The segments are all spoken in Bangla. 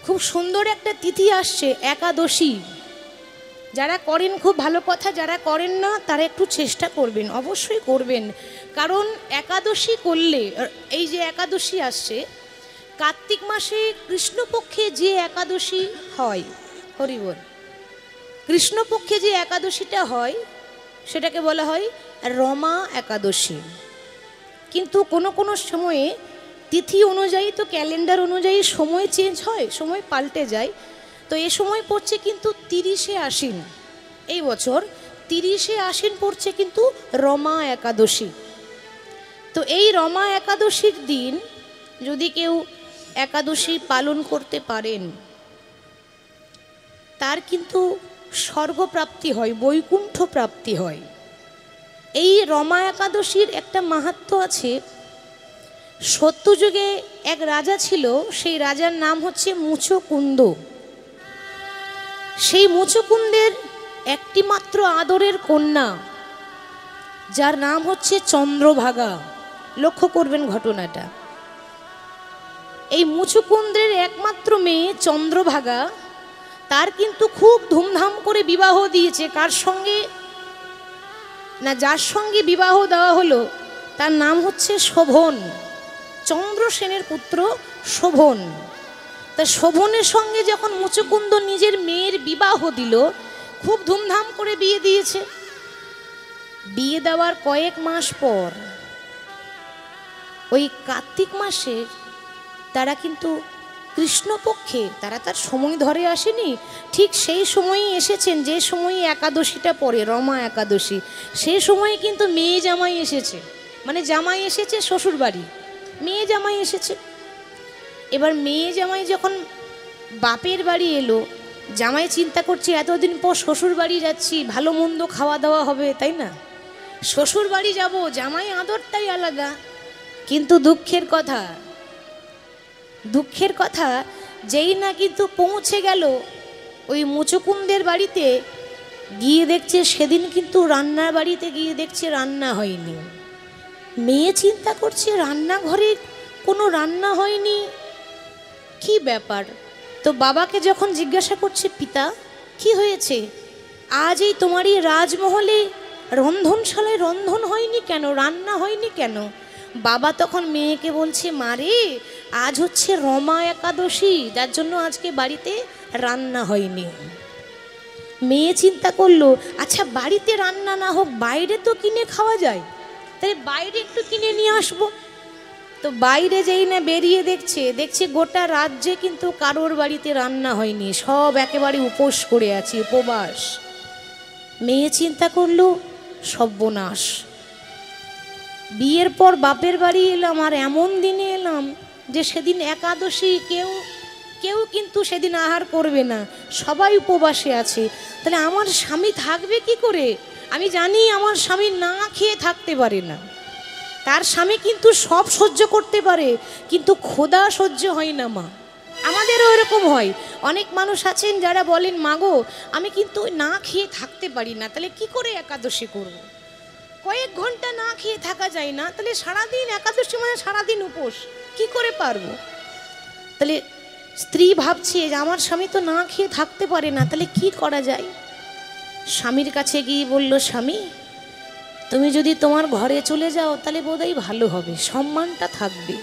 খুব সুন্দর একটা তিথি আসছে একাদশী। যারা করেন খুব ভালো কথা, যারা করেন না তারা একটু চেষ্টা করবেন, অবশ্যই করবেন। কারণ একাদশী করলে, এই যে একাদশী আসছে কার্তিক মাসে কৃষ্ণপক্ষে যে একাদশী হয়, হরিবল, কৃষ্ণপক্ষে যে একাদশীটা হয় সেটাকে বলা হয় রমা একাদশী। কিন্তু কোনো কোনো সময়ে তিথি অনুযায়ী, তো ক্যালেন্ডার অনুযায়ী সময় চেঞ্জ হয়, সময় পাল্টে যায়। তো এ সময় পড়ছে কিন্তু 30শে আশ্বিন, এই বছর 30শে আশ্বিন পড়ছে কিন্তু রমা একাদশী। তো এই রমা একাদশীর দিন যদি কেউ একাদশী পালন করতে পারেন তার কিন্তু স্বর্গপ্রাপ্তি হয়, বৈকুণ্ঠ প্রাপ্তি হয়। এই রমা একাদশীর একটা মাহাত্ম্য আছে। সত্যযুগে এক রাজা ছিল, সেই রাজার নাম হচ্ছে মুচকুন্দ। সেই মুচকুন্দের একটি মাত্র আদরের কন্যা, যার নাম হচ্ছে চন্দ্রভাগা। লক্ষ্য করবেন ঘটনাটা। এই মুচকুন্দের একমাত্র মেয়ে চন্দ্রভাগা, তার কিন্তু খুব ধুমধাম করে বিবাহ দিয়েছে। কার সঙ্গে না, যার সঙ্গে বিবাহ দেওয়া হলো তার নাম হচ্ছে শোভন, চন্দ্রসেনের পুত্র শোভন। তা শোভনের সঙ্গে যখন মুচকুন্দ নিজের মেয়ের বিবাহ দিল, খুব ধুমধাম করে বিয়ে দিয়েছে। বিয়ে দেওয়ার কয়েক মাস পর ওই কার্তিক মাসে তারা কিন্তু কৃষ্ণপক্ষে, তারা তার সময় ধরে আসেনি, ঠিক সেই সময়ই এসেছেন যে সময়ে একাদশীটা পড়ে, রমা একাদশী। সেই সময়ে কিন্তু মেয়ে জামাই এসেছে, মানে জামাই এসেছে শ্বশুর বাড়ি, মেয়ে জামাই এসেছে। এবার মেয়ে জামাই যখন বাপের বাড়ি এলো, জামাই চিন্তা করছে এতদিন পর শ্বশুর বাড়ি যাচ্ছি, ভালো মন্দ খাওয়া দাওয়া হবে, তাই না? শ্বশুর বাড়ি যাব, জামাই আদরটাই আলাদা। কিন্তু দুঃখের কথা, যেই না কিন্তু পৌঁছে গেল ওই মুচকুন্দের বাড়িতে, গিয়ে দেখছে সেদিন কিন্তু রান্নার বাড়িতে গিয়ে দেখছে রান্না হয়নি। মেয়ে চিন্তা করছে রান্নাঘরে কোনো রান্না হয়নি, কি ব্যাপার? তো বাবাকে যখন জিজ্ঞাসা করছে, পিতা কি হয়েছে, আজ এই তোমারই রাজমহলে রন্ধনশালায় রন্ধন হয়নি কেন, রান্না হয়নি কেন? বাবা তখন মেয়েকে বলছে, মারে আজ হচ্ছে রমা একাদশী, যার জন্য আজকে বাড়িতে রান্না হয়নি। মেয়ে চিন্তা করলো, আচ্ছা বাড়িতে রান্না না হোক, বাইরে তো কিনে খাওয়া যায়, তাই বাইরে একটু কিনে নিয়ে আসবো। তো বাইরে যেই না বেরিয়ে দেখছে গোটা রাজ্যে কিন্তু কারোর বাড়িতে রান্না হয়নি, সব একেবারে উপোস করে আছে, উপবাস। মেয়ে চিন্তা করলো, সর্বনাশ, বিয়ের পর বাপের বাড়ি এলাম, আর এমন দিনে এলাম যে সেদিন একাদশী, কেউ কিন্তু সেদিন আহার করবে না, সবাই উপবাসে আছে। তাহলে আমার স্বামী থাকবে কি করে? আমি জানি আমার স্বামী না খেয়ে থাকতে পারে না, তার স্বামী কিন্তু সব সহ্য করতে পারে, কিন্তু ক্ষুধা সহ্য হয় না মা। আমাদেরও এরকম হয়, অনেক মানুষ আছেন যারা বলেন, মাগো আমি কিন্তু না খেয়ে থাকতে পারি না। তাহলে কি করে একাদশী করব? কয়েক ঘন্টা না খেয়ে থাকা যায় না, তাহলে সারাদিন একাদশী মানে সারাদিন উপোস, কি করে পারবো? তাহলে স্ত্রী ভাবছে যে আমার স্বামী তো না খেয়ে থাকতে পারে না, তাহলে কি করা যায়? স্বামীর কাছে গিয়ে বলল, স্বামী তুমি যদি তোমার ঘরে চলে যাও তাহলে বোধহয় ভালো হবে, সম্মানটা থাকবে।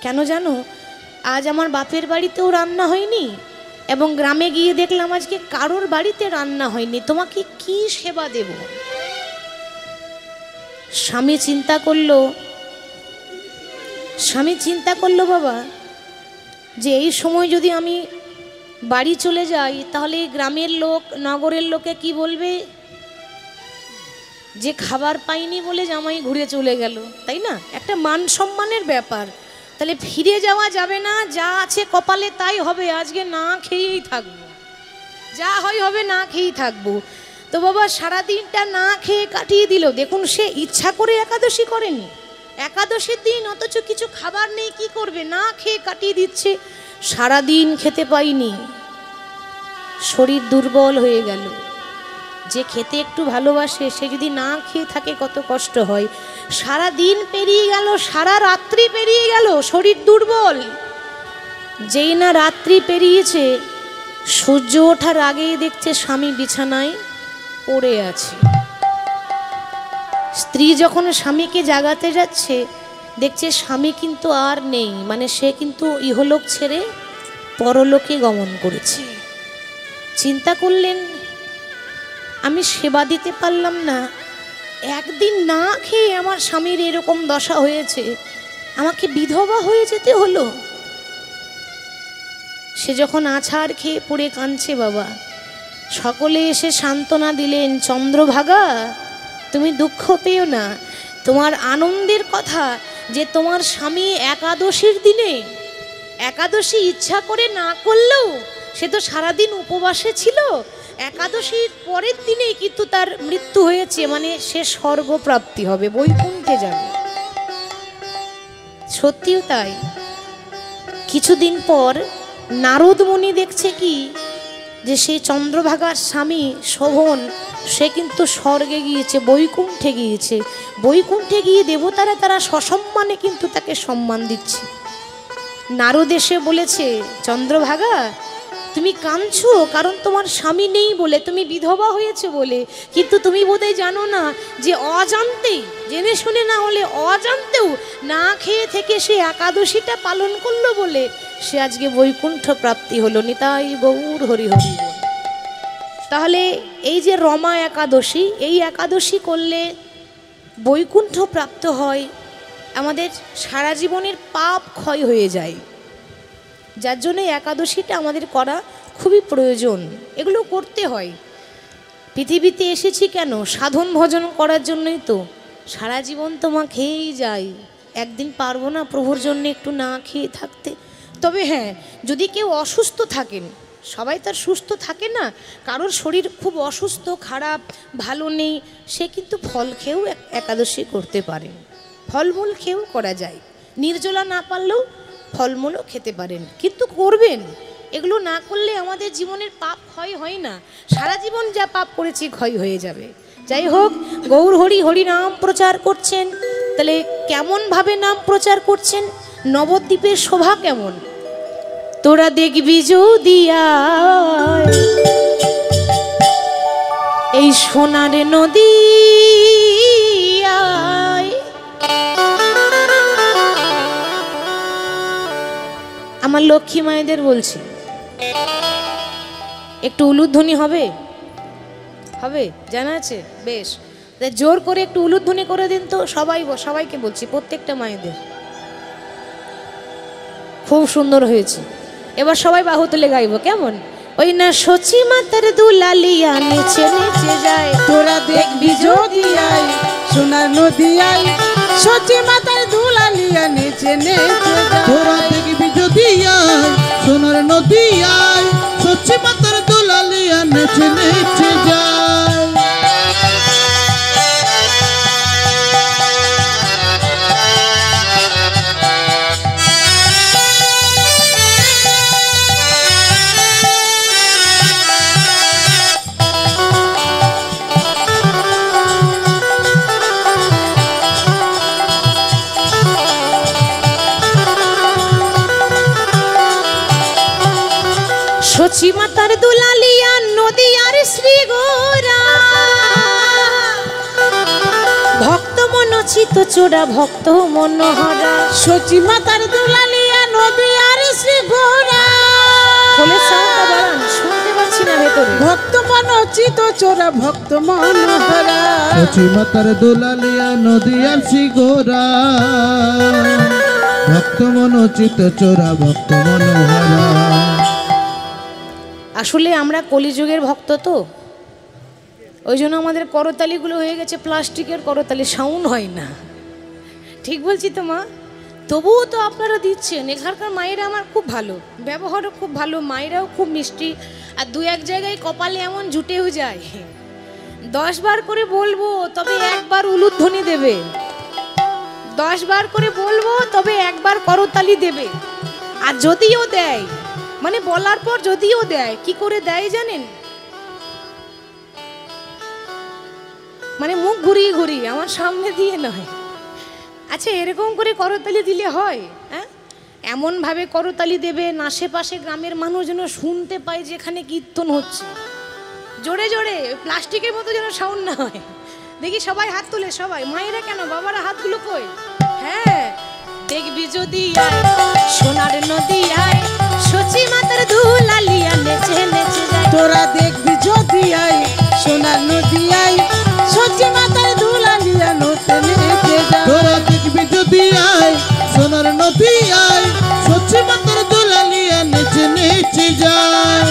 কেন জানো, আজ আমার বাপের বাড়িতেও রান্না হয়নি, এবং গ্রামে গিয়ে দেখলাম আজকে কারোর বাড়িতে রান্না হয়নি, তোমাকে কি সেবা দেব? স্বামী চিন্তা করলো বাবা, যে এই সময় যদি আমি বাড়ি চলে যাই তাহলে গ্রামের লোক, নগরের লোকে কি বলবে, যে খাবার পাইনি বলে জামাই ঘুরে চলে গেল, তাই না? একটা মান সম্মানের ব্যাপার। তাহলে ফিরে যাওয়া যাবে না, যা আছে কপালে তাই হবে, আজকে না খেয়েই থাকবো, যা হয় হবে, না খেয়েই থাকবো। তো বাবা সারাদিনটা না খেয়ে কাটিয়ে দিল। দেখুন, সে ইচ্ছা করে একাদশী করেনি, একাদশীর দিন, অথচ কিছু খাবার নেই, কি করবে, না খেয়ে কাটিয়ে দিচ্ছে। সারাদিন খেতে পাইনি, শরীর দুর্বল হয়ে গেল। যে খেতে একটু ভালোবাসে সে যদি না খেয়ে থাকে কত কষ্ট হয়। সারা দিন পেরিয়ে গেল, সারা রাত্রি পেরিয়ে গেল, শরীর দুর্বল। যেই না রাত্রি পেরিয়েছে, সূর্য ওঠার আগেই দেখছে স্বামী বিছানায় পড়ে আছে। স্ত্রী যখন স্বামীকে জাগাতে যাচ্ছে, দেখছে স্বামী কিন্তু আর নেই, মানে সে কিন্তু ইহলোক ছেড়ে পরলোকে গমন করেছে। চিন্তা করলেন, আমি সেবা দিতে পারলাম না, একদিন না খেয়ে আমার স্বামীর এরকম দশা হয়েছে, আমাকে বিধবা হয়ে যেতে হলো। সে যখন আছাড় খেয়ে পড়ে কাঁদছে, বাবা সকলে এসে সান্ত্বনা দিলেন, চন্দ্রভাগা তুমি দুঃখ পেও না, তোমার আনন্দের কথা যে তোমার স্বামী একাদশীর দিনে, একাদশী ইচ্ছা করে না করলেও সে তো সারাদিন উপবাসে ছিল, একাদশীর পরের দিনেই কিন্তু তার মৃত্যু হয়েছে, মানে সে স্বর্গপ্রাপ্তি হবে, বৈকুণ্ঠে যাবে। সত্যিও তাই। কিছুদিন পর নারদ মুনি দেখছে কি, যে সেই চন্দ্রভাগার স্বামী শোভন সে কিন্তু স্বর্গে গিয়েছে, বৈকুণ্ঠে গিয়েছে। বৈকুণ্ঠে গিয়ে দেবতারা তারা সসম্মানে কিন্তু তাকে সম্মান দিচ্ছে। নারদ এসে বলেছে, চন্দ্রভাগা তুমি কাঁদছো কারণ তোমার স্বামী নেই বলে, তুমি বিধবা হয়েছে বলে, কিন্তু তুমি বোধহয় জানো না যে অজান্তেই, জেনে শুনে না হলে অজান্তেও না খেয়ে থেকে সে একাদশীটা পালন করলো বলে সে আজকে বৈকুণ্ঠ প্রাপ্তি হলো। নিতাই গৌর হরি হরি। তাহলে এই যে রমা একাদশী, এই একাদশী করলে বৈকুণ্ঠ প্রাপ্ত হয়, আমাদের সারা জীবনের পাপ ক্ষয় হয়ে যায়, যার জন্য একাদশীটা আমাদের করা খুবই প্রয়োজন। এগুলো করতে হয়। পৃথিবীতে এসেছি কেন? সাধন ভজন করার জন্যই তো। সারা জীবন তো মা খেয়েই যাই, একদিন পারবো না প্রভুর জন্য একটু না খেয়ে থাকতে। তবে হ্যাঁ, যদি কেউ অসুস্থ থাকেন, সবাই তার সুস্থ থাকে না, কারোর শরীর খুব অসুস্থ, খারাপ, ভালো নেই, সে কিন্তু ফল খেয়েও একাদশী করতে পারেন, ফলমূল খেয়েও করা যায়। নির্জলা না পারলেও ফলমূলও খেতে পারেন, কিন্তু করবেন। এগুলো না করলে আমাদের জীবনের পাপ ক্ষয় হয় না, সারা জীবন যা পাপ করেছি ক্ষয় হয়ে যাবে। যাই হোক, গৌর হরি হরি নাম প্রচার করছেন। তাহলে কেমনভাবে নাম প্রচার করছেন? নবদ্বীপের শোভা কেমন তোরা দেখবি যদি এই সোনার নদী। আমার লক্ষ্মী মায়েদের বলছি, একটু উলুধ্বনি হবে? হবে, জানা আছে? বেশ, জোর করে একটু উলুধ্বনি করে দিন তো সবাইকে বলছি, প্রত্যেকটা মায়েদের। খুব সুন্দর হয়েছে। এবার সবাই বাহু তুলে গাইবো, কেমন? ওই না সচি মাতার দুলালিয়া নিচে নিচে যায়, তোরা দেখবি যদি আই সোনার নদী আই, সচি মাতার দুলালিয়া নিচে নিচে যায়। তোরা দেখবি যদি আই সোনার নদী আই, সচি মাতার দুলালিয়া নিচে নিচে যায়। সচি মাতার দুলালিয়া নদী আর শ্রী গৌরা, ভক্ত মনচিত চোরা ভক্ত মনোহরা। সচি মাতার দুলালিয়া নদী আর শ্রী গৌরা, বলে সাউন্ডটা বাড়ান, শুনতে পাচ্ছি না ভেতরে। ভক্ত মনোচিত চোরা ভক্ত মনোহরা, সচি মাতার দুলালিয়া নদী আর শ্রী গৌরা, ভক্ত মনোচিত চোরা ভক্ত মনোহরা। আসলে আমরা কলিযুগের ভক্ত তো, ওই জন্য আমাদের করতালিগুলো হয়ে গেছে প্লাস্টিকের করতালি, সাউন্ড হয় না। ঠিক বলছি তো মা? তবুও তো আপনারা দিচ্ছেন। এখানকার মায়েরা আমার খুব ভালো, ব্যবহারও খুব ভালো, মায়েরাও খুব মিষ্টি। আর দু এক জায়গায় কপালে এমন জুটেও যায়, 10 বার করে বলবো তবে একবার উলুধ্বনি দেবে, 10 বার করে বলবো তবে একবার করতালি দেবে। আর যদিও দেয়, মানে বলার পর যদিও দেয়, কি করে দেয় জানেন? মানে মুখ ঘুরিয়ে ঘুরিয়ে, আমার সামনে দিয়ে নয়। আচ্ছা, এরকম করে করতালি দিলে হয়? হ্যাঁ, এমনভাবে করতালি দেবেন আশেপাশে গ্রামের মানুষ যেন শুনতে পায় যে এখানে কীর্তন হচ্ছে, জোরে জোরে, প্লাস্টিকের মতো যেন সাউন্ড না হয়। দেখি সবাই হাত তুলে, সবাই, মায়েরা কেন, বাবারা হাতগুলো কই? হ্যাঁ, দেখবি যদি আয় সোনার নদী আয়, সচি মাতার দুলালিয়া নেচে নেচে যায়। তোরা দেখবি যদি আই সোনার নদী আই, সচি মাতার দুলালিয়া নতে নেচে যায়। তোরা দেখবি যদি আয় সোনার নদী আয়, সচি মাতার দুলালিয়া নেচে নেচে যায়।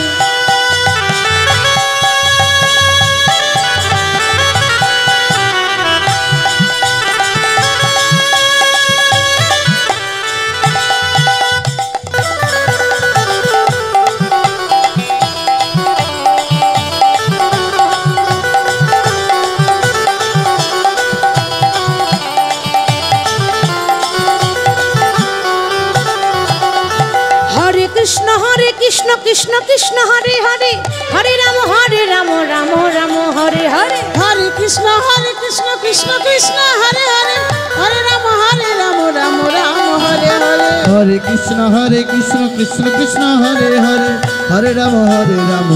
কৃষ্ণ কৃষ্ণ কৃষ্ণ হরে হরে, হরে রাম রাম রাম হরে হরে। হরে কৃষ্ণ কৃষ্ণ কৃষ্ণ হরে হরে, হরে রাম রাম রাম হরে হরে। হরে কৃষ্ণ কৃষ্ণ কৃষ্ণ হরে হরে, হরে রাম রাম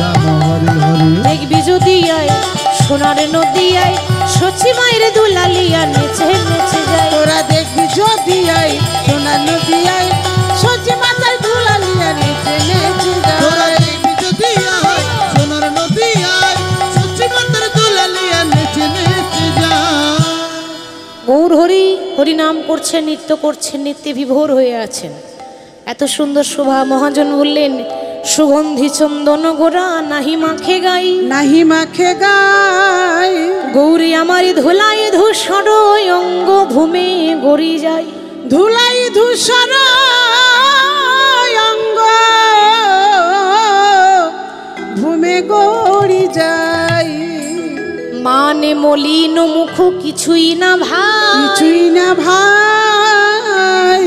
রাম হরে হরে। দেখবি যদি আয় সোনার নদী আয়, সচি মায়ের দুলালিয়া নেচে নেচে যায়। তোরা দেখবি যদি আই সোনার নদী আই, সচি মাতার দুলালিয়া নেচে নেচে তোরা যায়। দেখবি যদি আয় সোনার নদী আয়, সচি মাতার দুলালিয়া নেচে নেচে যায়। গৌর হরি হরি নাম করছেন, নৃত্য করছেন, নৃত্যে বিভোর হয়ে আছেন। এত সুন্দর শোভা। মহাজন বললেন, সুগন্ধি চন্দন গোরা নাহি মাখে গাই, নাহি মাখে গাই। গৌরী আমারি ধুলায় ধূসর অঙ্গ ভূমে গড়ি যায়। ধুলাই ধূসর অঙ্গ ভূমে গড়ি যাই। মানে মলিন মুখ কিছুই না ভাই, কিছুই না ভাই।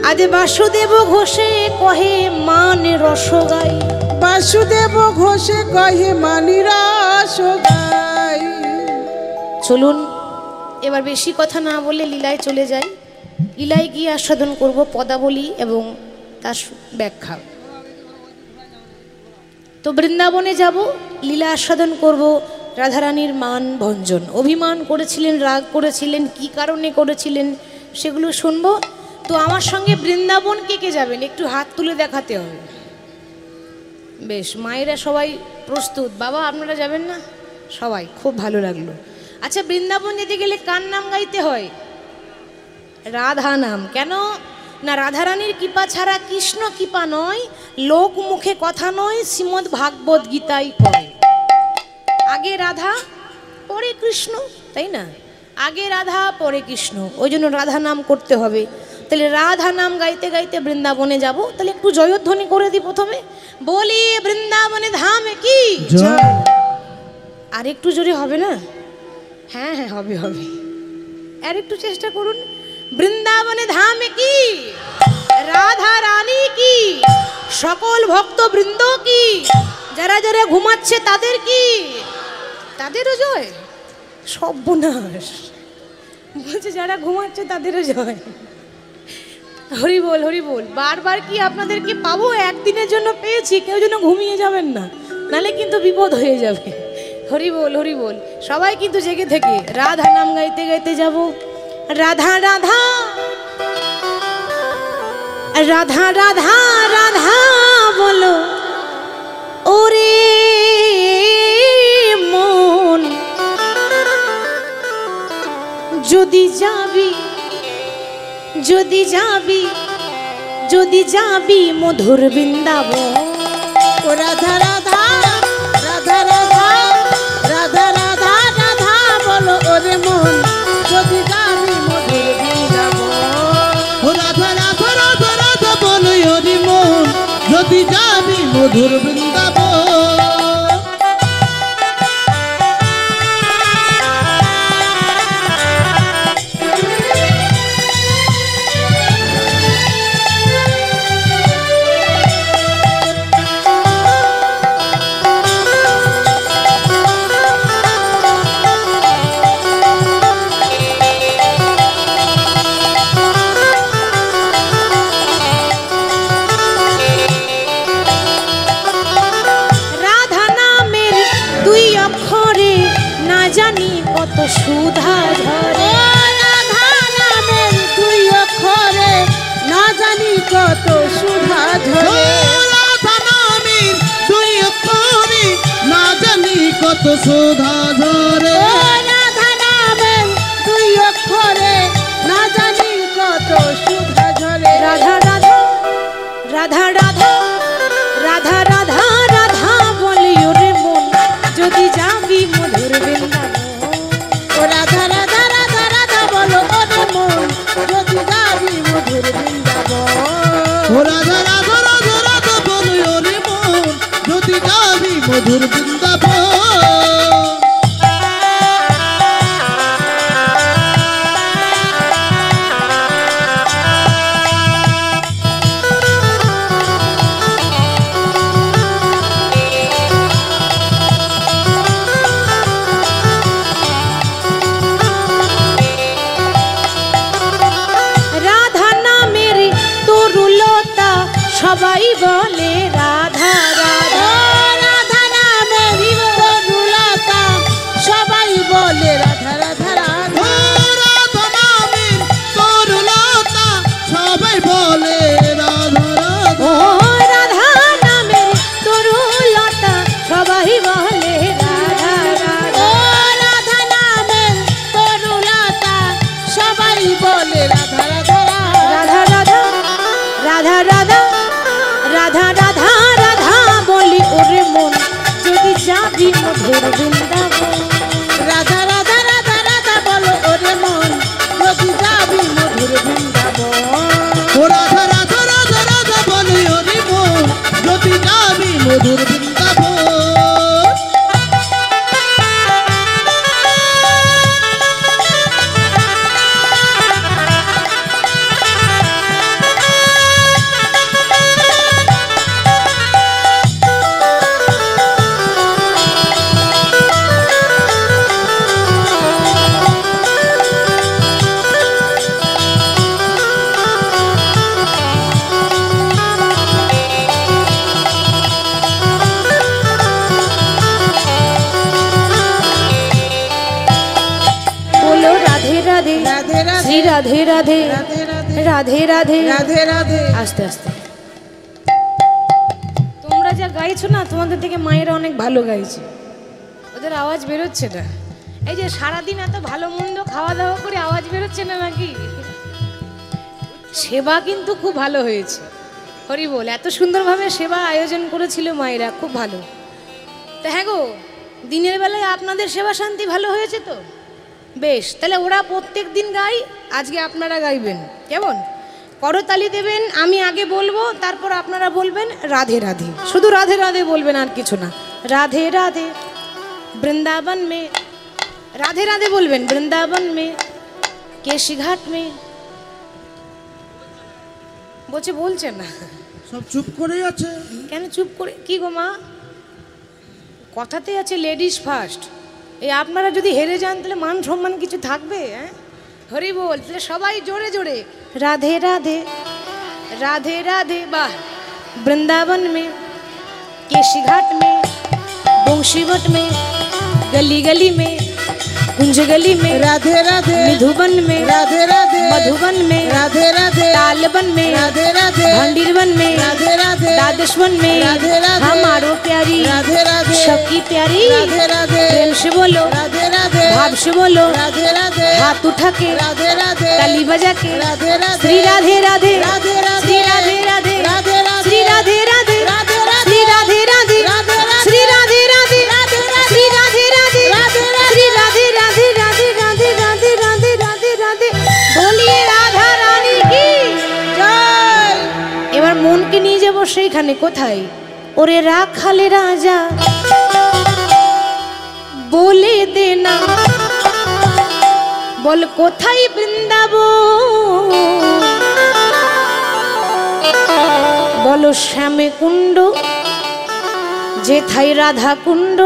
আজ বাসুদেব ঘোষে কহে মান রস গাই। বাসুদেব ঘোষে কহে মানি রস গাই। চলুন এবার বেশি কথা না বলে লীলায় চলে যাই। লীলায় গিয়ে আস্বাদন করব পদাবলী এবং তার ব্যাখ্যা। তো বৃন্দাবনে যাব, লীলা আস্বাদন করব, রাধারানীর মান ভঞ্জন। অভিমান করেছিলেন, রাগ করেছিলেন, কি কারণে করেছিলেন সেগুলো শুনবো। তো আমার সঙ্গে বৃন্দাবন কে কে যাবেন একটু হাত তুলে দেখাতে হবে। বেশ, মায়েরা সবাই প্রস্তুত। বাবা আপনারা যাবেন না? সবাই, খুব ভালো লাগলো। আচ্ছা, বৃন্দাবন যেতে গেলে কার নাম গাইতে হয়? রাধা নাম। কেন না, রাধারানীর কৃপা ছাড়া কৃষ্ণ কৃপা নয়, লোক মুখে কথা নয়, শ্রীমদ্ ভাগবত গীতাই কয়। আগে রাধা পরে কৃষ্ণ, তাই না? আগে রাধা পরে কৃষ্ণ, ওই জন্য রাধা নাম করতে হবে। তাহলে রাধা নাম গাইতে গাইতে বৃন্দাবনে যাব। তাহলে একটু জয়ধ্বনি করে দিই প্রথমে, বলি বৃন্দাবনে ধাম কি জয়। আর একটু জোরে হবে না? হ্যাঁ হ্যাঁ, হবে হবে, আর একটু চেষ্টা করুন। বৃন্দাবনে ধাম কি, রাধা রানী কি, সকল ভক্ত বৃন্দ কি, যারা যারা ঘুমাচ্ছে তাদের কি, তাদেরও জয়। সর্বনাশ, বলছে যারা ঘুমাচ্ছে তাদেরও জয়। হরি বল হরি বল। বারবার কি আপনাদেরকে পাবো? একদিনের জন্য পেয়েছি, কেউ যেন ঘুমিয়ে যাবেন না, নালে কিন্তু বিপদ হয়ে যাবে। হরি বল হরি বল। সবাই কিন্তু জেগে থেকে রাধা নাম গাইতে গাইতে যাব। রাধা রাধা রাধা রাধা রাধা বলো ওরে মন, যদি যাবি যদি যাবি যদি যাবি মধুর বৃন্দাবন। ও রাধা রাধা রাধা রাধা রাধা রাধা রাধা বলো ওরে মন, যদি যাবি মধুর বৃন্দাবন। ও রাধা রাধা রাধা রাধা বলো ওরে মন, যদি যাবি মধুর বৃন্দাবন। সুধা ঝরে। ও রাধা নামের দুই অক্ষরে না জানি কত সুধা ঝরে। রাধা নামের দুই অক্ষরে না জানি কত সুধা ঝরে। ও রাধা নামের দুই অক্ষরে না জানি কত সুধা ঝরে। রাধা রাধা রাধা রাধা রাধা রাধা রাধা বলি ওরে মন যদি যাবি মধুর বৃন্দাবন। ও রাধা রাধা রাধা রাধা বলো ওরে মন যদি যাবি মধুর বৃন্দাবন। ও রাধা রাধা রাধা রাধা বলো ওরে মন যদি যাবি মধুর বৃন্দাবন। রাধা নামের তরুলতা সবাই বলে রাধা রাধা। ও রাধা নামের তরুলতা সবাই বলে রাধা রাধা রাধা। ও রাধা নামের তরুলতা সবাই বলে রাধা রাধা। ও রাধা নামের তরুলতা সবাই বলে রাধা রাধা। ও রাধা নামের তরুলতা সবাই বলে রাধা রাধা রাধা। রাধা রাধা রাধা রাধা রাধা রাধা বলি ওরে মন যদি যাবি মধুর বৃন্দাবন। রাধা রাধা রাধা রাধা বলো ওরে মন যদি যাবি মধুর বৃন্দাবন। ও রাধা রাধা রাধা রাধা বলে ওরে মন যদি যাবি মধুর বৃন্দাবন। বলো রাধে রাধে রাধে রাধে শ্রী রাধে রাধে রাধে রাধে রাধে রাধে রাধে রাধে। আস্তে আস্তে তোমরা যা গাইছো না তোমাদের থেকে মায়েরা অনেক ভালো গাইছে, ওদের আওয়াজ বেরোচ্ছে না। এই যে সারাদিন এত ভালো মন্দ খাওয়া দাওয়া করে আওয়াজ বেরোচ্ছে না নাকি? সেবা কিন্তু খুব ভালো হয়েছে, হরি বল। এত সুন্দরভাবে সেবা আয়োজন করেছিল মায়েরা, খুব ভালো। তা হ্যাঁ গো, দিনের বেলায় আপনাদের সেবা শান্তি ভালো হয়েছে তো? বেশ, তাহলে ওরা প্রত্যেক দিন গাই, আজকে আপনারা গাইবেন, কেমন? করতালি দেবেন, আমি আগে বলবো, তারপর আপনারা বলবেন রাধে রাধে। শুধু রাধে রাধে বলবেন, আর কিছু না। রাধে রাধে বৃন্দাবন মে, রাধে রাধে বলবেন। বৃন্দাবন মে কেশি ঘাট মে, বলছেন না সব চুপ করে আছে। কেন চুপ করে? কি গো মা, কথাতে আছে লেডিস ফার্স্ট। এই আপনারা যদি হেরে যান তাহলে মান সম্মান কিছু থাকবে? হ্যাঁ, হরি বল। তাহলে সবাই জোরে জোরে রাধে রাধে রাধে राधे वाह वृंदावन में केशी घाट में बंशीवट में गली गली में कुंज गली में राधे राधे निधुवन में राधे राधे मधुवन में राधे राधे तालबन में राधे राधे भंडीरवन में राधे राधे द्वादशवन में राधे राधे हमारो प्यारी राधे राधे सबकी प्यारी राधे राधे प्रेम से बोलो राधे राधे भाव से बोलो राधे राधे हाथ उठा के राधे राधे ताली बजा के राधे राधे श्री राधे राधे राधे राधे श्री राधे राधे राधे राधे श्री राधे राधे राधे राधे श्री राधे राधे राधे राधे श्री राधे राधे राधे राधे श्री राधे राधे राधे राधे श्री राधे राधे राधे राधे राधे राधे राधे राधे बोलिए राधा रानी की জয়। এবার মনকে নিয়ে যাব সেইখানে। কোথায়? ওরে রাখালে রাজা বলে দে না, বল কোথায় বৃন্দাবন, বলো শ্যামে কুণ্ড যেথায় রাধা কুণ্ড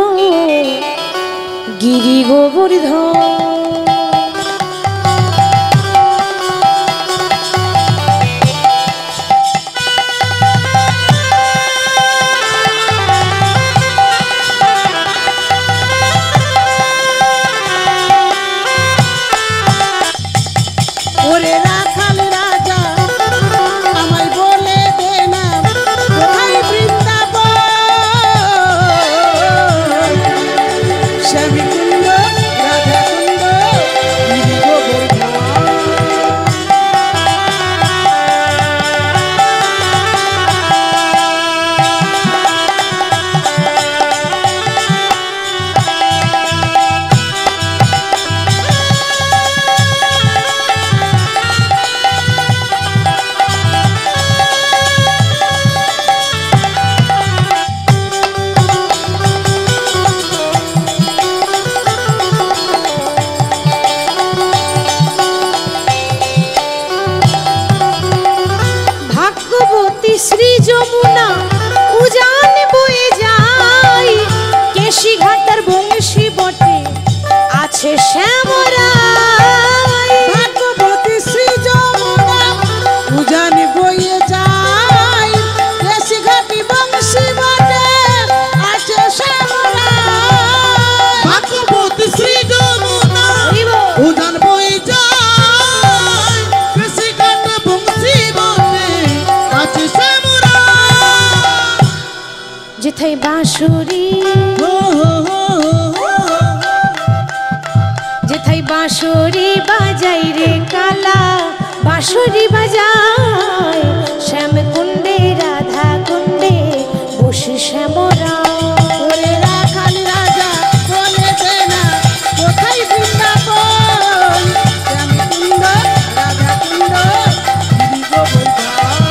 গিরি গোবর্ধন। যেথায় বাঁশুরি যেথায় বাঁশুরি বাজাই রে কালা বাঁশুরি বাজায় শ্যাম কুণ্ডে রাধা কুণ্ডে বসে শ্যামরা ওরে রাখাল রাজা বলে দে না কোথায় বৃন্দাবন শ্যামকুণ্ড রাধাকুণ্ড গিরি গোবর্ধন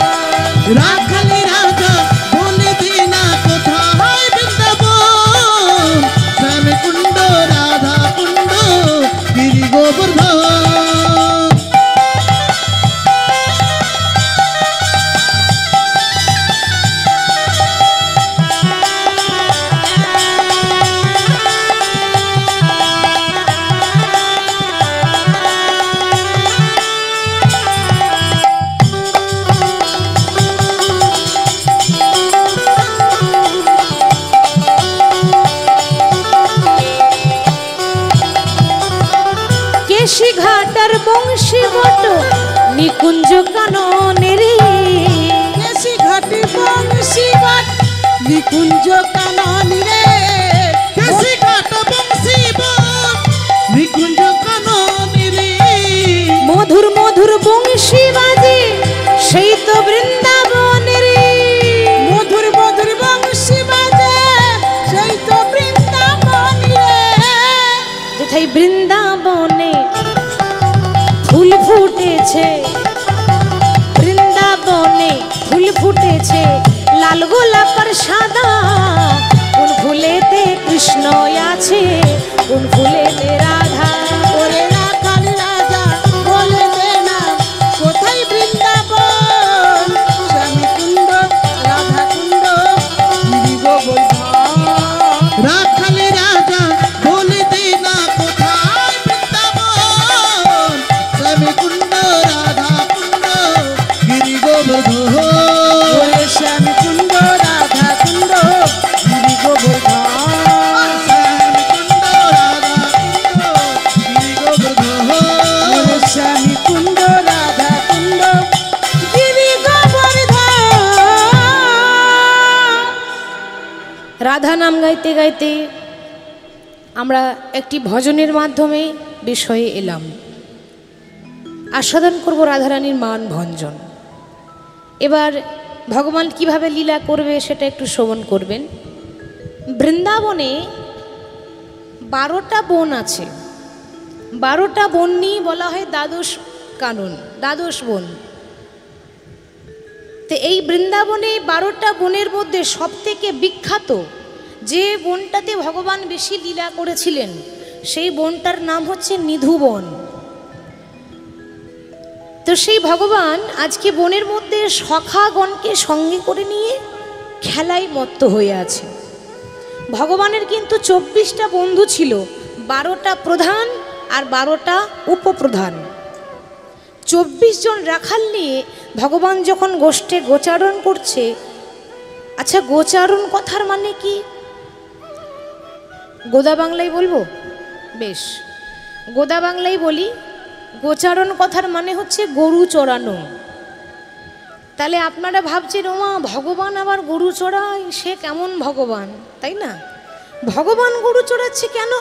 রাখালি রাজা বলে দে না কোথায় বৃন্দাবন শ্যামকুণ্ড রাধা কুণ্ড গিরি গোবর্ধন। কেশি ঘাটার বংশী বট নিকুঞ্জ কাননের কেশি ঘাটি বংশী বট নিকুঞ্জ কাননি রে কেশি ঘাট বংশী বট নিকুঞ্জ কাননি রে মধুর মধুর বংশী বাজে সেই তো বৃন্দাবনের মধুর মধুর বংশী বাজে সেই তো বৃন্দাবন রে যেথায় বৃন্দাবনে ফুল ফুটেছে বৃন্দাবনে ফুল ফুটেছে লাল গোলাপ আর সাদা কোন ফুলেতে কৃষ্ণ আছে কোন ফুলেতে রাধা ওরে রাখাল রাজা বলে দে না কোথায় বৃন্দাবন শ্যামকুণ্ড রাধাকুণ্ড গিরি গোবর্ধন রাখালি রাজা বলে দে না কোথায় বৃন্দাবন শ্যামকুণ্ড রাধা কুণ্ড গিরি গোবর্ধন। ওরে শ্যামকুণ্ড রাধাকুণ্ড গিরি গোবর্ধন শ্যামকুণ্ড রাধা কুণ্ড গিরি গোবর্ধন। ওরে শ্যামকুণ্ড রাধাকুণ্ড গিরি গোবর্ধন। রাধা নাম গাইতে গাইতে আমরা একটি ভজনের মাধ্যমে বিষয়ে এলাম। আস্বাদন করব রাধারানীর মান ভঞ্জন। এবার ভগবান কিভাবে লীলা করবে সেটা একটু শ্রবণ করবেন। বৃন্দাবনে 12টা বন আছে। 12টা বন নিয়ে বলা হয় দ্বাদশ কানন, দ্বাদশ বন। তো এই বৃন্দাবনে 12টা বনের মধ্যে সবথেকে বিখ্যাত যে বনটাতে ভগবান বেশি লীলা করেছিলেন সেই বনটার নাম হচ্ছে নিধুবন। তো সেই ভগবান আজকে বনের মধ্যে সখাগণকে সঙ্গে করে নিয়ে খেলায় মত্ত হয়ে আছে। ভগবানের কিন্তু 24টা বন্ধু ছিল, 12টা প্রধান আর 12টা উপপ্রধান। 24 জন রাখাল নিয়ে ভগবান যখন গোষ্ঠে গোচারণ করছে। আচ্ছা, গোচারণ কথার মানে কি? গোদা বাংলায় বলবো? বেশ, গোদা বাংলায় বলি। গোচারণ কথার মানে হচ্ছে গরু চড়ানো। তাহলে আপনারা ভাবছেন, ওমা ভগবান আবার গরু চড়ায়, সে কেমন ভগবান, তাই না? ভগবান গরু চড়াচ্ছে কেন?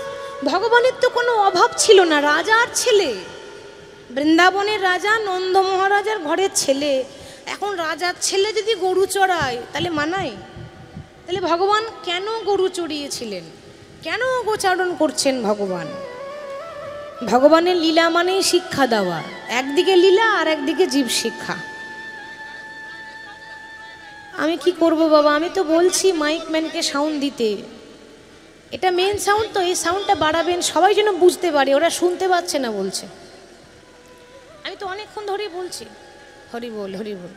ভগবানের তো কোনো অভাব ছিল না, রাজার ছেলে, বৃন্দাবনের রাজা নন্দ মহারাজার ঘরের ছেলে। এখন রাজার ছেলে যদি গরু চড়ায় তাহলে মানায়? তাহলে ভগবান কেন গরু চড়িয়েছিলেন? কেন গোচারণ করছেন ভগবান? ভগবানের লীলা মানেই শিক্ষা দেওয়া। একদিকে লীলা আর একদিকে জীব শিক্ষা। আমি কি করব বাবা, আমি তো বলছি মাইক ম্যানকে সাউন্ড দিতে। এটা মেন সাউন্ড, তো এই সাউন্ডটা বাড়াবেন সবাই যেন বুঝতে পারে। ওরা শুনতে পাচ্ছে না বলছে। আমি তো অনেকক্ষণ ধরেই বলছি হরি বল হরি বল।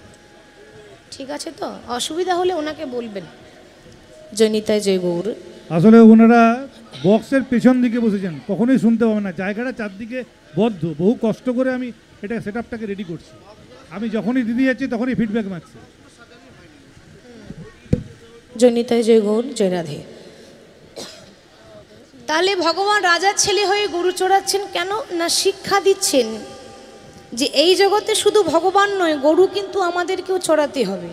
ঠিক আছে, তো অসুবিধা হলে ওনাকে বলবেন। জয়নিতায় জয় গৌর। আসলে ওনারা বক্সের পেছন দিকে বসেছেন, কখনোই শুনতে পাবেন না। জায়গাটা চারদিকে বদ্ধ, বহু কষ্ট করে আমি এটা সেট আপটাকে রেডি করছি। আমি যখনই দিদি যাচ্ছি তখনই ফিডব্যাক মারছি। জয়নিতায় জয় গৌর, জয় রাধে। তাহলে ভগবান রাজার ছেলে হয়ে গরু চড়াচ্ছেন কেন? না শিক্ষা দিচ্ছেন যে এই জগতে শুধু ভগবান নয়, গরু কিন্তু আমাদেরকেও চড়াতে হবে।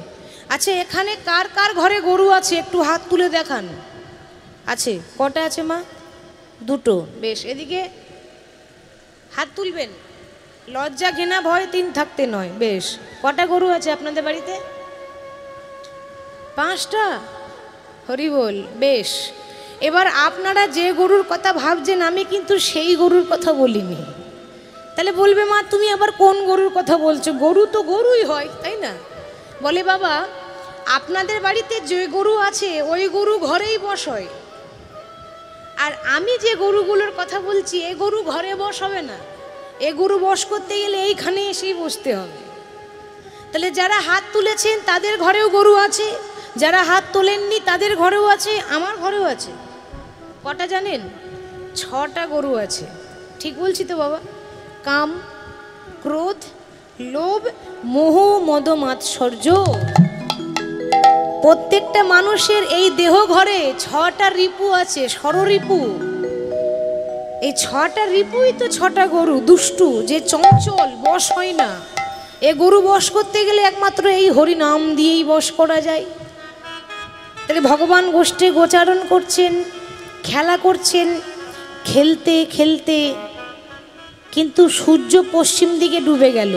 আচ্ছা, এখানে কার কার ঘরে গরু আছে একটু হাত তুলে দেখান। আছে? কটা আছে মা? দুটো। বেশ, এদিকে হাত তুলবেন, লজ্জা ঘৃণা ভয় তিন থাকতে নয়। বেশ, কটা গরু আছে আপনাদের বাড়িতে? 5টা। হরি বল। বেশ, এবার আপনারা যে গরুর কথা ভাবছেন আমি কিন্তু সেই গরুর কথা বলিনি। তাহলে বলবে মা তুমি আবার কোন গরুর কথা বলছো? গরু তো গরুই হয়, তাই না? বলে বাবা, আপনাদের বাড়িতে যে গরু আছে ওই গরু ঘরেই বস হয়, আর আমি যে গরুগুলোর কথা বলছি এ গরু ঘরে বস হবে না, এ গরু বস করতে গেলে এইখানে এসেই বসতে হবে। তাহলে যারা হাত তুলেছেন তাদের ঘরেও গরু আছে, যারা হাত তোলেননি তাদের ঘরেও আছে, আমার ঘরেও আছে। কটা জানেন? 6টা গরু আছে। ঠিক বলছি তো বাবা? কাম, ক্রোধ, লোভ, মোহ, মদ, মাৎসর্য। প্রত্যেকটা মানুষের এই দেহ ঘরে 6টা রিপু আছে, ষড়রিপু। এই 6টা রিপুই তো 6টা গরু, দুষ্টু, যে চঞ্চল, বশ হয় না। এ গরু বশ করতে গেলে একমাত্র এই হরি নাম দিয়েই বশ করা যায়। তাহলে ভগবান গোষ্ঠে গোচারণ করছেন, খেলা করছেন, খেলতে খেলতে কিন্তু সূর্য পশ্চিম দিকে ডুবে গেল।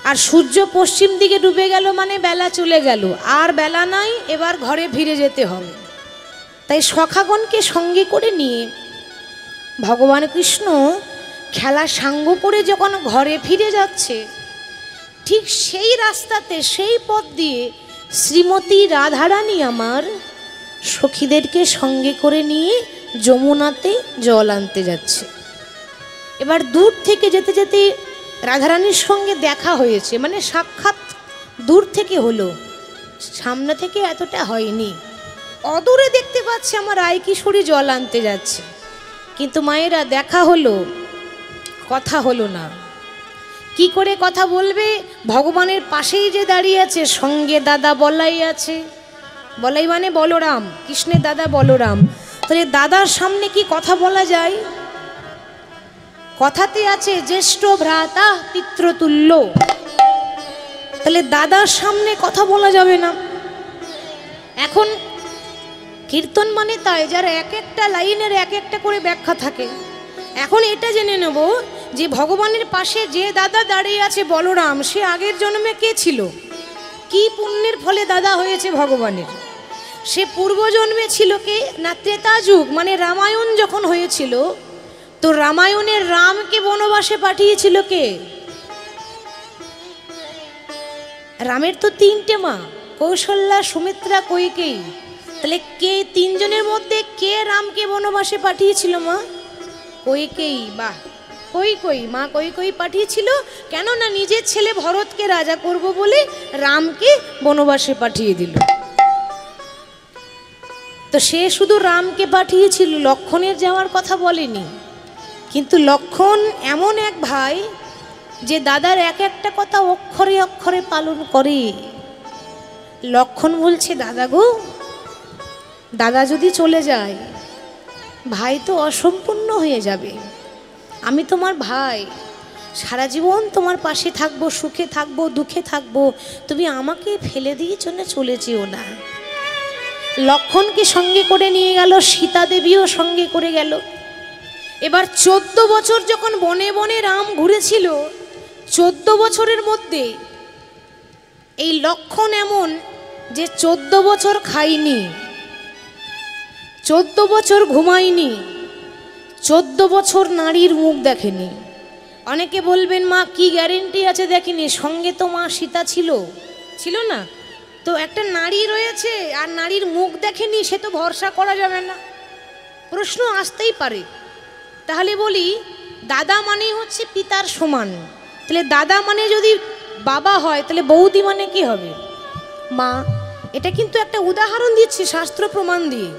আর সূর্য পশ্চিম দিকে ডুবে গেল মানে বেলা চলে গেল, আর বেলা নাই, এবার ঘরে ফিরে যেতে হবে। তাই সখাগণকে সঙ্গে করে নিয়ে ভগবান কৃষ্ণ খেলা সাঙ্গ করে যখন ঘরে ফিরে যাচ্ছে, ঠিক সেই রাস্তাতে, সেই পথ দিয়ে শ্রীমতী রাধারানী আমার সখীদেরকে সঙ্গে করে নিয়ে যমুনাতে জল আনতে যাচ্ছে। এবার দূর থেকে যেতে যেতে রাধারানীর সঙ্গে দেখা হয়েছে, মানে সাক্ষাৎ দূর থেকে হলো, সামনে থেকে এতটা হয়নি। অদূরে দেখতে পাচ্ছে আমার রায় কিশোরী জল আনতে যাচ্ছে, কিন্তু মায়েরা দেখা হলো, কথা হলো না। কি করে কথা বলবে? ভগবানের পাশেই যে দাঁড়িয়ে আছে, সঙ্গে দাদা বলাই আছে। বলাই মানে বলরাম, কৃষ্ণের দাদা বলরাম। তাহলে দাদার সামনে কি কথা বলা যায়? কথাতে আছে জ্যেষ্ঠ ভ্রাতা পিতৃতুল্য। তাহলে দাদার সামনে কথা বলা যাবে না। এখন কীর্তন মানে তাই, যার এক একটা লাইনের এক একটা করে ব্যাখ্যা থাকে। এখন এটা জেনে নেব যে ভগবানের পাশে যে দাদা দাঁড়িয়ে আছে বলরাম, সে আগের জন্মে কে ছিল, কি পুণ্যের ফলে দাদা হয়েছে ভগবানের? সে পূর্বজন্মে ছিল কে না ত্রেতা যুগ, মানে রামায়ণ যখন হয়েছিল, তো রামায়ণের রামকে বনবাসে পাঠিয়েছিল কে? রামের তো 3টে মা, কৌশল্যা, সুমিত্রা, কৈকেয়ী। তাহলে কে 3 জনের মধ্যে কে রামকে বনবাসে পাঠিয়েছিল? মা কৈকেয়ী। বাহ, কৈকেয়ী, মা কৈকেয়ী পাঠিয়েছিল। কেন না নিজের ছেলে ভরতকে রাজা করব বলে রামকে বনবাসে পাঠিয়ে দিল। তো সে শুধু রামকে পাঠিয়েছিল, লক্ষণের যাওয়ার কথা বলেনি। কিন্তু লক্ষণ এমন এক ভাই যে দাদার এক একটা কথা অক্ষরে অক্ষরে পালন করে। লক্ষণ বলছে, দাদা গো, দাদা যদি চলে যায় ভাই তো অসম্পূর্ণ হয়ে যাবে। আমি তোমার ভাই, সারা জীবন তোমার পাশে থাকবো, সুখে থাকবো, দুঃখে থাকবো, তুমি আমাকে ফেলে দিয়ে চলে যেও না। লক্ষণকে সঙ্গে করে নিয়ে গেল, সীতা দেবীও সঙ্গে করে গেল। এবার 14 বছর যখন বনে বনে রাম ঘুরেছিল, 14 বছরের মধ্যে এই লক্ষণ এমন যে 14 বছর খাইনি, 14 বছর ঘুমাইনি, 14 বছর নারীর মুখ দেখেনি। অনেকে বলবেন মা কি গ্যারেন্টি আছে দেখেনি? সঙ্গে তো মা সীতা ছিল না? তো একটা নারী রয়েছে আর নারীর মুখ দেখেনি, সে তো ভরসা করা যাবে না। প্রশ্ন আসতেই পারে। তাহলে বলি, দাদা মানে হচ্ছে পিতার সমান। তাহলে দাদা মানে যদি বাবা হয়, তাহলে বৌদি মানে কি হবে? মা। এটা কিন্তু একটা উদাহরণ দিচ্ছি শাস্ত্র প্রমাণ দিয়ে।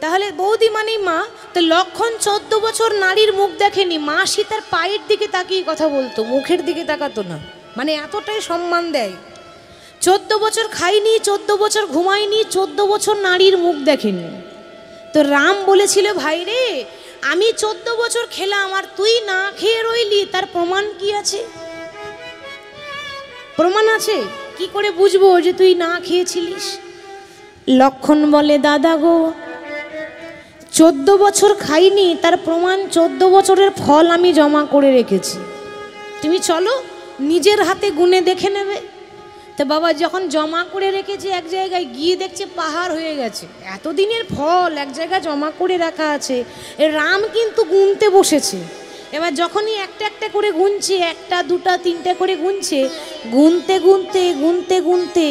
তাহলে বৌদি মানেই মা। তো লক্ষণ 14 বছর নারীর মুখ দেখেনি, মা সীতার পায়ের দিকে তাকিয়ে কথা বলতো, মুখের দিকে তাকাতো না, মানে এতটাই সম্মান দেয়। 14 বছর খাইনি, 14 বছর ঘুমাইনি, 14 বছর নারীর মুখ দেখেনি। তো রাম বলেছিল, ভাই রে, আমি 14 বছর খেলাম আর তুই না খেয়ে রইলি, তার প্রমাণ কি আছে? প্রমাণ আছে? কি করে বুঝবো যে তুই না খেয়েছিলিস? লক্ষণ বলে, দাদা গো, 14 বছর খাইনি, তার প্রমাণ 14 বছরের ফল আমি জমা করে রেখেছি। তুমি চলো নিজের হাতে গুনে দেখে নেবে। তো বাবা যখন জমা করে রেখেছে এক জায়গায়, গিয়ে দেখছে পাহাড় হয়ে গেছে। এতদিনের ফল এক জায়গায় জমা করে রাখা আছে। রাম কিন্তু গুনতে বসেছে। এবার যখনই একটা একটা করে গুনছে, 1টা 2টা 3টা করে গুনছে, গুনতে গুনতে গুনতে গুনতে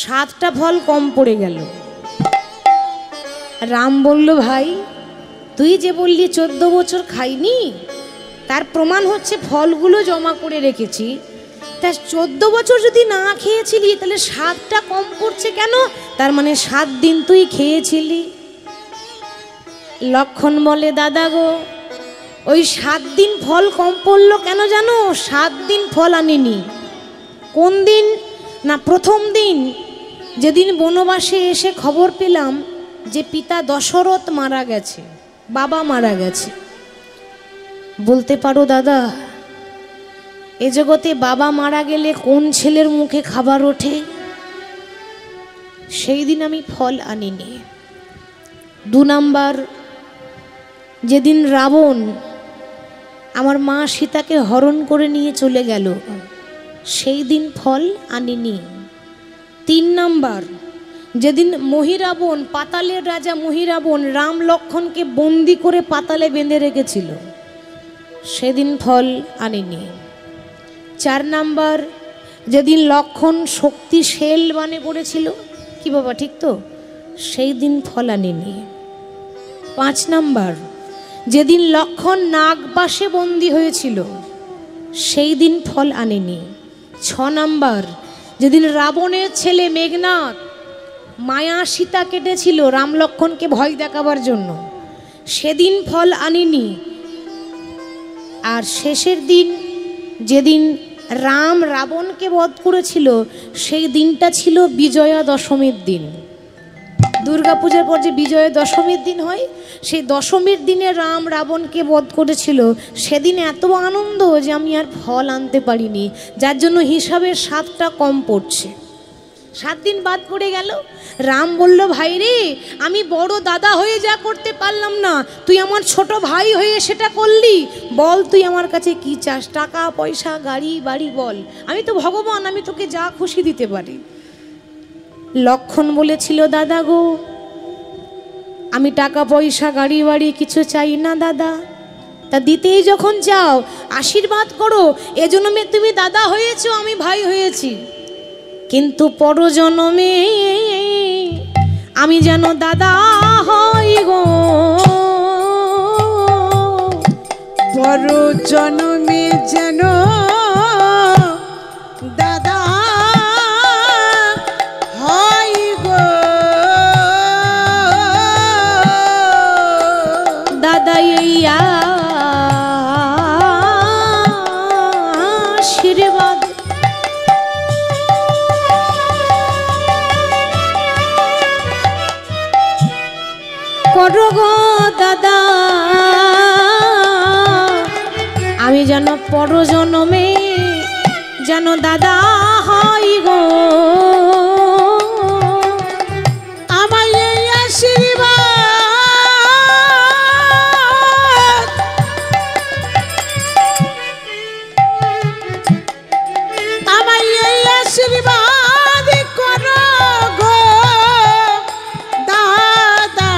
7টা ফল কম পড়ে গেল। রাম বলল, ভাই তুই যে বললি 14 বছর খাইনি, তার প্রমাণ হচ্ছে ফলগুলো জমা করে রেখেছি। তা 14 বছর যদি না খেয়েছিলি তাহলে 7টা কম পড়ছে কেন? তার মানে 7 দিন তুই খেয়েছিলি। লক্ষণ বলে, দাদা গো, ওই 7 দিন ফল কম পড়লো কেন জানো? 7 দিন ফল আনিনি। কোন দিন না? প্রথম দিন যেদিন বনবাসে এসে খবর পেলাম যে পিতা দশরথ মারা গেছে, বাবা মারা গেছে। বলতে পারো দাদা, এ জগতে বাবা মারা গেলে কোন ছেলের মুখে খাবার ওঠে? সেই দিন আমি ফল আনিনি। 2 নাম্বার, যেদিন রাবণ আমার মা সীতাকে হরণ করে নিয়ে চলে গেল, সেই দিন ফল আনিনি। 3 নাম্বার, যেদিন মহিরাবণ, পাতালের রাজা মহিরাবণ রাম লক্ষণকে বন্দি করে পাতালে বেঁধে রেখেছিল, সেদিন ফল আনিনি। 4 নাম্বার, যেদিন লক্ষণ শক্তিশাল বানে পড়েছিল, কি বাবা ঠিক তো, সেই দিন ফল আনিনি। 5 নাম্বার, যেদিন লক্ষণ নাগপাশে বন্দি হয়েছিল, সেই দিন ফল আনিনি। 6 নাম্বার, যেদিন রাবণের ছেলে মেঘনাদ মায়া সীতা কেটেছিল রাম লক্ষণকে ভয় দেখাবার জন্য, সেদিন ফল আনিনি। আর শেষের দিন যেদিন রাম রাবণকে বধ করেছিল, সেই দিনটা ছিল বিজয়া দশমীর দিন। দুর্গাপূজার পর যে বিজয়া দশমীর দিন হয়, সেই দশমীর দিনে রাম রাবণকে বধ করেছিল। সেদিন এত আনন্দ যে আমি আর ফল আনতে পারিনি, যার জন্য হিসাবের 7টা কম পড়ছে। 7 দিন বাদ পড়ে গেল। রাম বলল, ভাই রে, আমি বড় দাদা হয়ে যা করতে পারলাম না, তুই আমার ছোট ভাই হয়ে সেটা করলি। বল তুই আমার কাছে কি চাস? টাকা পয়সা গাড়ি বাড়ি বল, আমি তো ভগবান, আমি তোকে যা খুশি দিতে পারি। লক্ষণ বলেছিল, দাদা গো, আমি টাকা পয়সা গাড়ি বাড়ি কিছু চাই না দাদা। তা দিতেই যখন চাও আশীর্বাদ করো, এজন্যে তুমি দাদা হয়েছো, আমি ভাই হয়েছি। কিন্তু পরজন্মে আমি যেন দাদা হই গো, পরজন্মে যেন দাদা হয় গো। দাদা এই আশীর্বাদ করো গো দাদা, আমি যেন পরজন্মে যেন দাদা হই গো। আমায় এই আশীর্বাদ, আমায় এই আশীর্বাদ করো গো দাদা,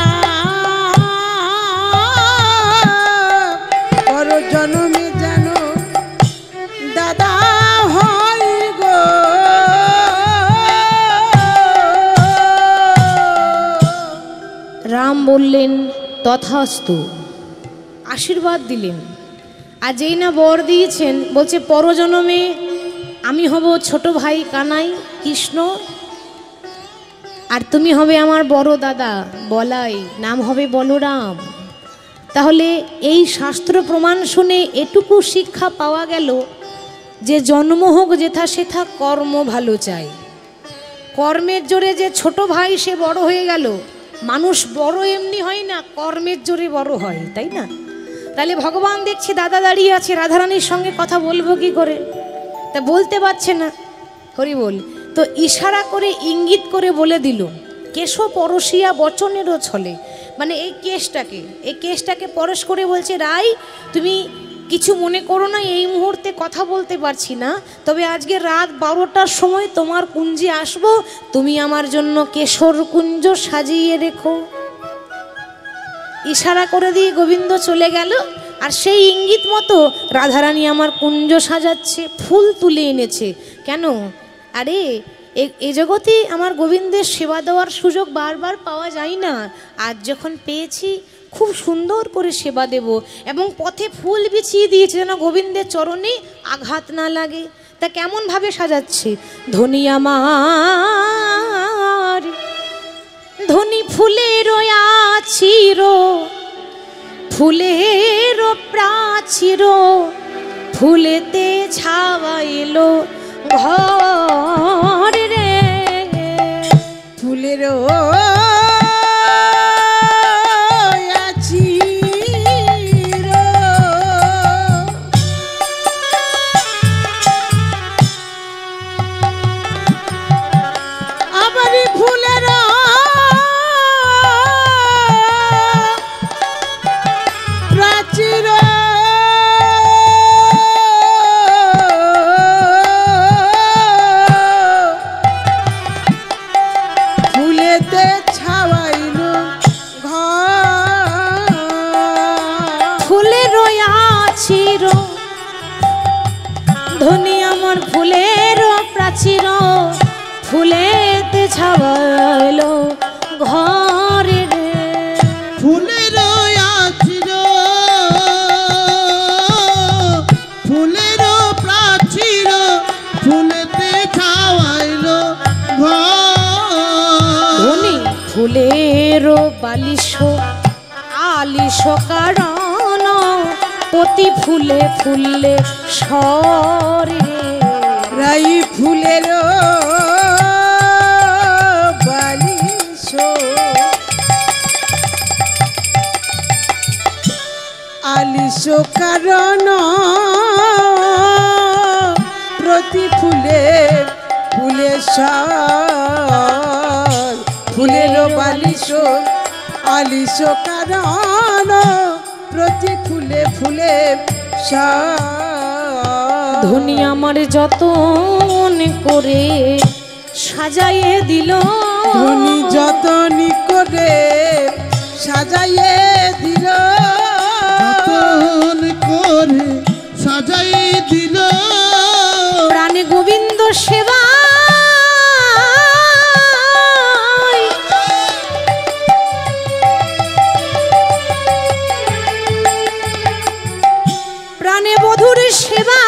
পরজন্মে যেন দাদা হয় গো। রাম বললেন, তথাস্তু, আশীর্বাদ দিলেন। আর যেই না বর দিয়েছেন, বলছে পরজন্মে আমি হব ছোট ভাই কানাই কৃষ্ণ, আর তুমি হবে আমার বড় দাদা বলাই, নাম হবে বলরাম। তাহলে এই শাস্ত্র প্রমাণ শুনে এটুকু শিক্ষা পাওয়া গেল যে জন্ম হোক যেথা সেথা কর্ম ভালো চাই। কর্মের জোরে যে ছোট ভাই সে বড় হয়ে গেল, মানুষ বড় এমনি হয় না, কর্মের জোরে বড় হয়, তাই না? তাহলে ভগবান দেখছে দাদা দাঁড়িয়ে আছে, রাধারানীর সঙ্গে কথা বলবো কি করে, তা বলতে পারছে না। হরি বল। তো ইশারা করে ইঙ্গিত করে বলে দিল, কেশ পরশিয়া বচনেরও ছলে, মানে এই কেশটাকে পরশ করে বলছে, রাই তুমি কিছু মনে করো না, এই মুহূর্তে কথা বলতে পারছি না, তবে আজকে রাত 12টার সময় তোমার কুঞ্জে আসবো, তুমি আমার জন্য কেশর কুঞ্জ সাজিয়ে রেখো। ইশারা করে দিয়ে গোবিন্দ চলে গেল, আর সেই ইঙ্গিত মতো রাধারানী আমার কুঞ্জ সাজাচ্ছে, ফুল তুলে এনেছে। কেন? আরে এ জগতে আমার গোবিন্দের সেবা দেওয়ার সুযোগ বারবার পাওয়া যায় না, আজ যখন পেয়েছি খুব সুন্দর করে সেবা দেব, এবং পথে ফুল বিছিয়ে দিয়েছে যেন গোবিন্দের চরণে আঘাত না লাগে। তা কেমনভাবে সাজাচ্ছে? ধনী আমার ধনী ফুলের আছির, ফুলের প্রাচীর, ফুলেতে ছাওয়াইল ঘর রে, ফুলের ধনী আমার ফুলের প্রাচীর, ফুলেতে ছাওয়াইলো ঘরে রে, ফুলের আচির, ফুলের প্রাচীর, ফুলেতে ছাওয়াইলো ঘর। ধনী ফুলের বালিশ আলিশ কারণ, প্রতি ফুলে ফুলে সরে, রাই ফুলের বালিশ আলিশ কারণ, প্রতি ফুলে ফুলে সর, ফুলের বালিশ আলিশ কারণ, প্রতি ফুলে ফুলে ধনী আমার যতন করে সাজাইয়ে দিল, ধনী যতন করে সাজাইয়ে দিল, যতন করে সাজাই দিল, প্রাণে গোবিন্দ সেবা বধুর সেবা,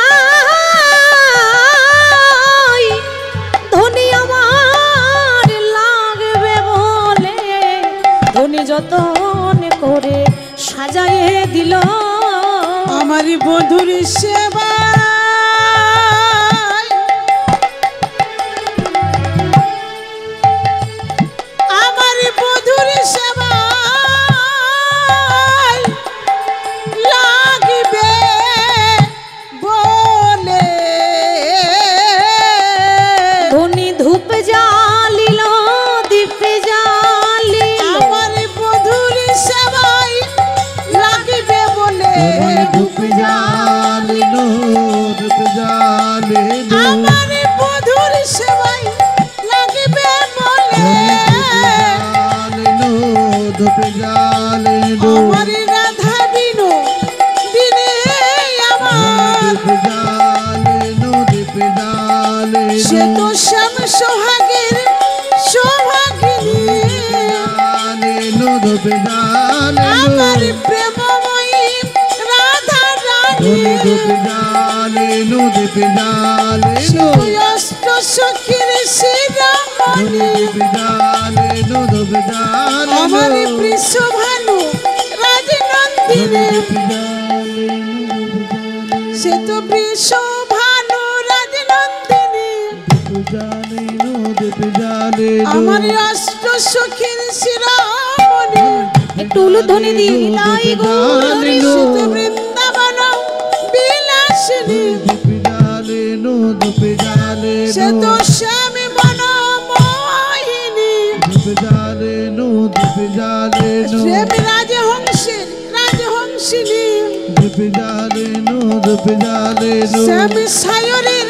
ধনী আমার লাগবে বলে, ধনী যতন করে সাজাইয়ে দিল, আমার বধুর সেবা আমার বধুর সেবা লাগবে বলে, ধনী ধূপ জ্বালিল দীপ জ্বালিল, আমার বধুর সেবাই লাগবে বলে, ধূপ জ্বালিলো, ধূপ জ্বালিলো, আমার বধুর সেবাই লাগবে বলে, ধূপ জ্বালিলো, আমার রাধা বিনু দিনে আমার, ধূপ জ্বালিলো, ধূপ জ্বালিলো, সে তো শ্যাম সোহাগের সোহাগিনী, ধূপ জ্বালিলো, আমার প্রেমময়ী রাধা রানী, ধূপ জ্বালিলো, ধূপ জ্বালিলো, অষ্ট সখীর শিরোমণি, ধূপ জ্বালিলো, ধূপ জ্বালিলো, আমার বৃষভানু রাজনন্দিনী, সে তো বৃষভানু রাজনন্দিনী, আমার অষ্ট সখীর শিরোমণি, একটু উলুধ্বনি দিয়ে লাই গৌরী সে তো বৃন্দাবন বিলাসিনী, সে তো ধূপ জ্বালেনো ধূপ জ্বালেনো প্রেমী রাজহংসের রাজহংসিনী ধূপ জ্বালেনো ধূপ জ্বালেনো স্বামী সায়রের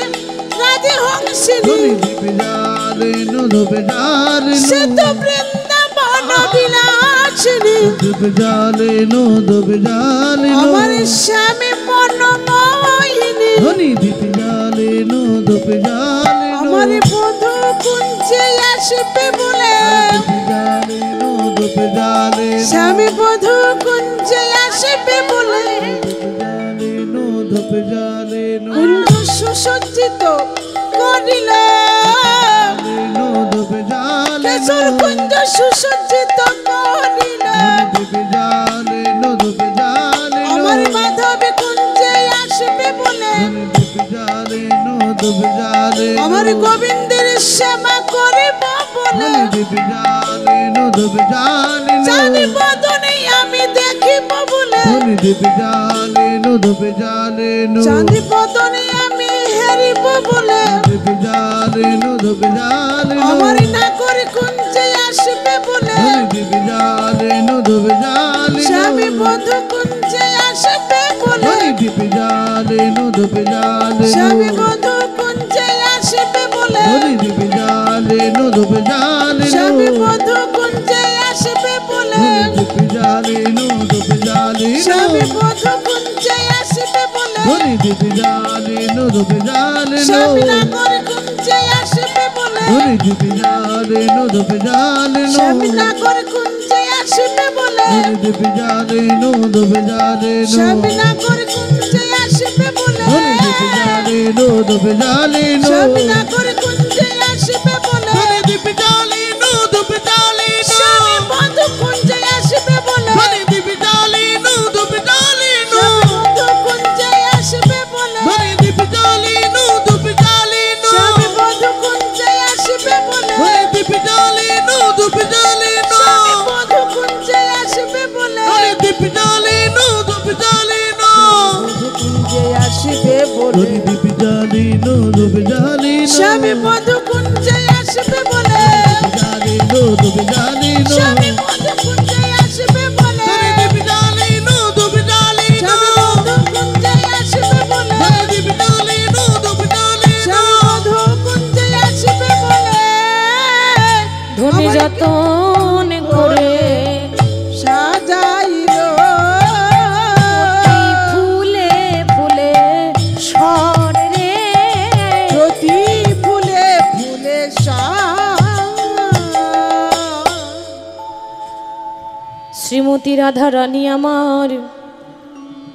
রাজহংসিনী ধূপ জ্বালেনো ধূপ জ্বালেনো সে তো বৃন্দাবন বিলাসিনী ধূপ জ্বালেনো ধূপ জ্বালেনো আমার স্বামী মনমোহিনী ধনী ধূপ জ্বালেনো ধূপ জ্বালেনো আমার বধূ কুঞ্জে আসবে বলে ধূপ জ্বালেনো ধূপ জ্বালেনো স্বামী বধূ কুঞ্জে আসবে বলে জ্বালেনো ধূপ জ্বালেনো কুঞ্জ সুসজ্জিত করিল ধূপ জ্বালেনো কেশর কুঞ্জ সুসজ্জিত করিল ধূপ জ্বালেনো ধূপ জ্বালেনো আমার মাধবী কুঞ্জে আসবে বলে ধূপ জ্বালেনো ধূপ জ্বালেনো আমার গোবিন্দের সেবা করিব বলে ধূপ জ্বালেনো ধূপ জ্বালেনো জানি বদনে আমি দেখিব বলে ধূপ জ্বালেনো ধূপ জ্বালেনো জানি বদনে আমি হেরিব বলে ধূপ জ্বালেনো ধূপ জ্বালেনো আমার নাগর কুঞ্জে আসবে বলে ধূপ জ্বালেনো ধূপ জ্বালেনো স্বামী বধূ কুঞ্জে আসবে বলে ধূপ জ্বালেনো ধূপ জ্বালেনো স্বামী বধূ কুঞ্জে আসবে বলে ধূপ জ্বালেনো ধূপ জ্বালেনো স্বামী বধূ কুঞ্জে আসবে বলে ধূপ জ্বালেনো ধূপ জ্বালেনো স্বামী বধূ কুঞ্জে আসবে বলে ধূপ জ্বালেনো ধূপ জ্বালেনো স্বামী নাগর কুঞ্জে আসবে বলে ধূপ জ্বালেনো ধূপ জ্বালেনো স্বামী নাগর কুঞ্জে আসবে বলে ধূপ জ্বালেনো ধূপ জ্বালেনো স্বামী নাগর কুঞ্জে আসবে বলে ধূপ জ্বালেনো ধূপ জ্বালেনো স্বামী নাগর কুঞ্জে আসবে বলে ধূপ জ্বালেনো ধূপ জ্বালেনো স্বামী বধূ কুঞ্জে আসবে বলে ধূপ জ্বালেনো ধূপ জ্বালেনো বধূ কুঞ্জে আসবে বলে ধূপ জ্বালেনো ধূপ জ্বালেনো স্বামী বধূ কুঞ্জে আসবে বলে ধূপ জ্বালেনো ধূপ জ্বালেনো স্বামী বধূ কুঞ্জে আসবে বলে ধূপ জ্বালেনো ধূপ জ্বালেনো বধূ কুঞ্জে আসবে বলে ধূপ জ্বালেনো ধূপ জ্বালেনো স্বামী বধূ কুঞ্জে আসবে বলে জ্বালেনো ধূপ জ্বালেনো স্বামী বধূ কুঞ্জে আসবে বলে ধূপ জ্বালেনো ধূপ জ্বালেনো স্বামী বধূ কুঞ্জে আসবে বলে ধূপ জ্বালেনো ধূপ জ্বালেনো স্বামী বধূ কুঞ্জে আসবে বলে ধনে যতন করে সাজাইল ফুলে ফুলে সর রে প্রতি ফুলে ফুলে শ্রীমতী রাধা রানী আমার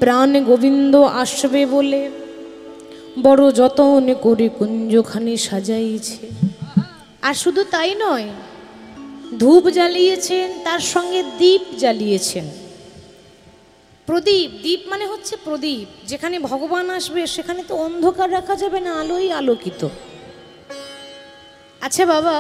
প্রাণ গোবিন্দ আসবে বলে বড় যতন করে কুঞ্জখানি সাজাইছে। আর শুধু তাই নয়, ধূপ জ্বালিয়েছেন, তার সঙ্গে দীপ জ্বালিয়েছেন। প্রদীপ, দীপ মানে হচ্ছে প্রদীপ। যেখানে ভগবান আসবে সেখানে তো অন্ধকার রাখা যাবে না, আলোই আলোকিত। আচ্ছা বাবা,